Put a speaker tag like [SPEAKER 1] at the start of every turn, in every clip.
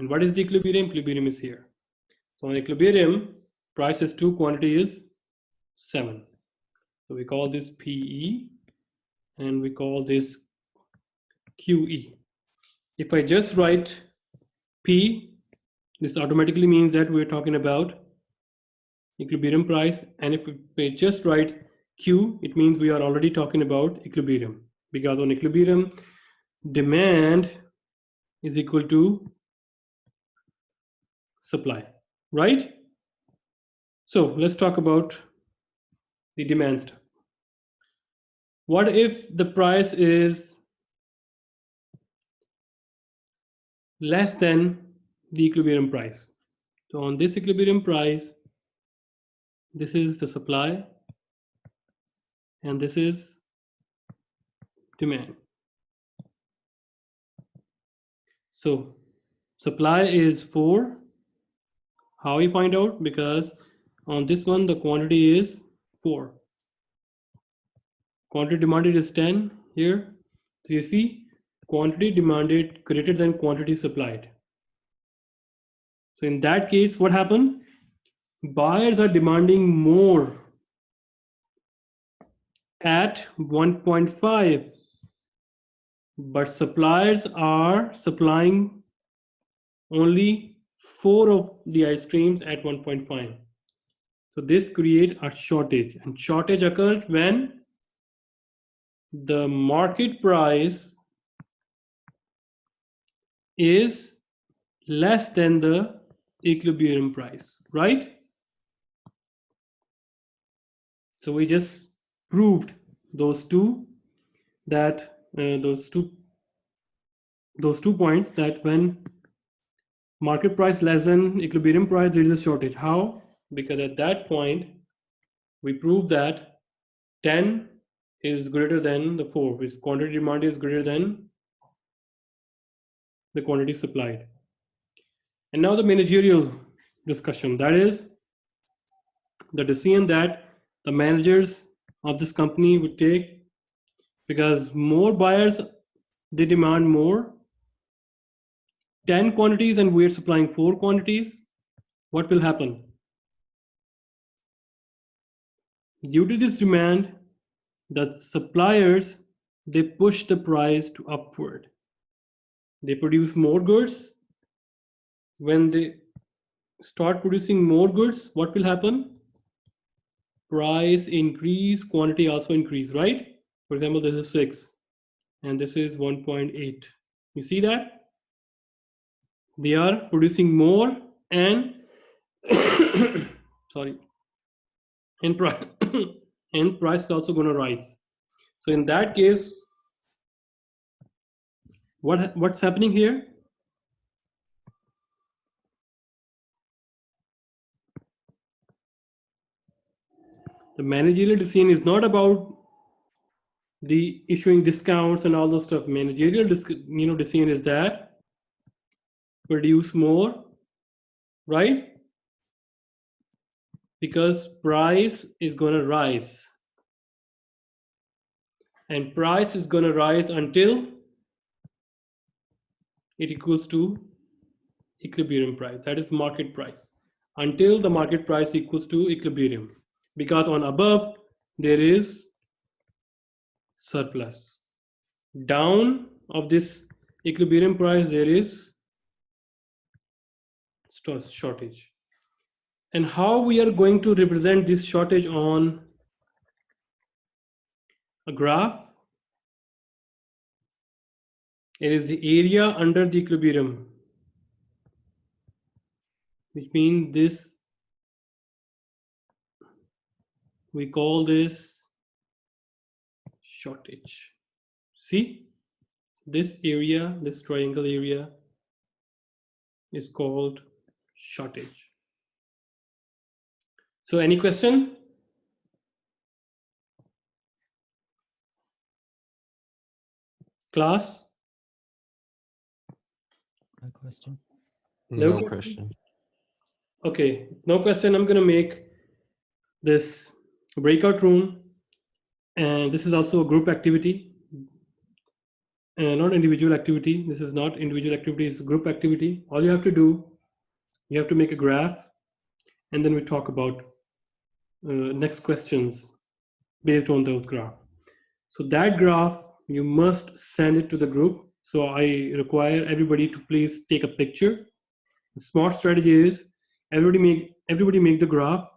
[SPEAKER 1] And what is the equilibrium? Equilibrium is here. So on equilibrium, price is 2, quantity is 7. So we call this PE and we call this QE. If I just write P, this automatically means that we're talking about equilibrium price. And if we just write Q, it means we are already talking about equilibrium, because on equilibrium, demand is equal to supply, right? So let's talk about the demand stuff. What if the price is less than the equilibrium price? So on this equilibrium price, this is the supply and this is demand. So supply is 4. How we find out? Because on this one, the quantity is 4. Quantity demanded is 10 here. So you see, quantity demanded greater than quantity supplied. So in that case, what happened? Buyers are demanding more at 1.5, but suppliers are supplying only 4 of the ice creams at 1.5. So this creates a shortage, and shortage occurs when the market price is less than the equilibrium price, right? So we just proved those two points, that when market price less than equilibrium price, there is a shortage. How? Because at that point we proved that 10 is greater than the 4, which quantity demand is greater than the quantity supplied. And now the managerial discussion, that is the decision that the managers of this company would take, because more buyers, they demand more 10 quantities and we're supplying 4 quantities. What will happen? Due to this demand, the suppliers, they push the price to upward. They produce more goods. When they start producing more goods, what will happen? Price increase, quantity also increase, right? For example, this is 6 and this is 1.8. You see that? They are producing more and sorry, and price and price is also going to rise. So in that case, what's happening here? The managerial decision is not about the issuing discounts and all those stuff. Managerial decision is that produce more, right? Because price is going to rise, and price is going to rise until it equals to equilibrium price, that is market price, until the market price equals to equilibrium, because on above there is surplus. Down of this equilibrium price there is shortage. And how we are going to represent this shortage on a graph? It is the area under the equilibrium, which means this, we call this shortage. See, this area, this triangle area is called shortage. So any question? Class?
[SPEAKER 2] No question.
[SPEAKER 3] No question.
[SPEAKER 1] Okay, no question. I'm going to make this breakout room, and this is also a group activity. not individual activity. This is not individual activity, it's group activity. All you have to do, you have to make a graph, and then we talk about next questions based on those graph. So that graph, you must send it to the group. So I require everybody to please take a picture. The smart strategy is everybody make the graph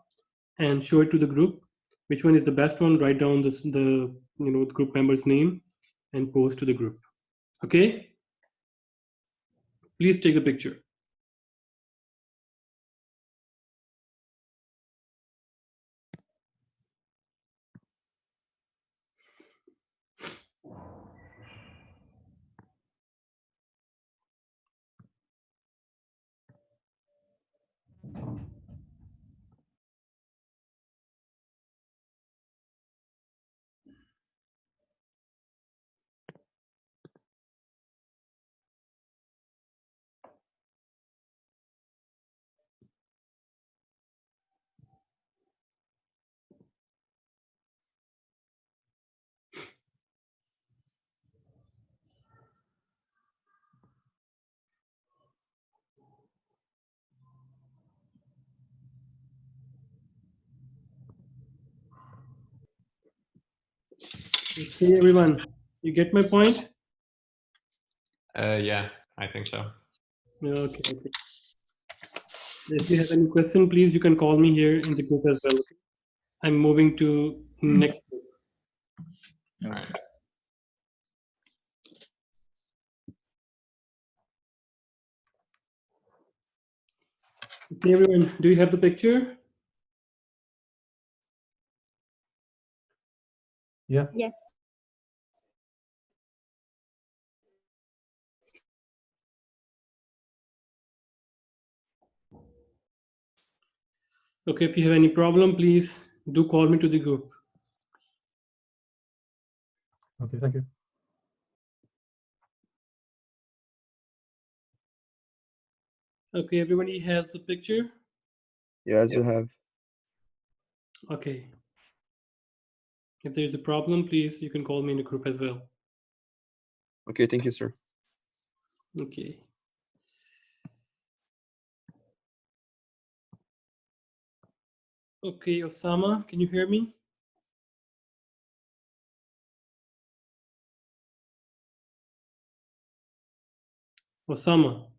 [SPEAKER 1] and show it to the group. Which one is the best one? Write down the group member's name and post to the group. Okay? Please take the picture. Okay, everyone, you get my point?
[SPEAKER 3] Yeah, I think so.
[SPEAKER 1] Okay, okay. If you have any question, please, you can call me here in the group as well. Okay? I'm moving to next group.
[SPEAKER 3] All right.
[SPEAKER 1] Okay, everyone, do you have the picture?
[SPEAKER 2] Yeah.
[SPEAKER 4] Yes.
[SPEAKER 1] Okay, if you have any problem, please do call me to the group.
[SPEAKER 2] Okay, thank you.
[SPEAKER 1] Okay, everybody has the picture?
[SPEAKER 5] Yes, you have.
[SPEAKER 1] Okay. If there's a problem, please, you can call me in the group as well.
[SPEAKER 5] Okay, thank you, sir.
[SPEAKER 1] Okay. Okay, Osama, can you hear me? Osama.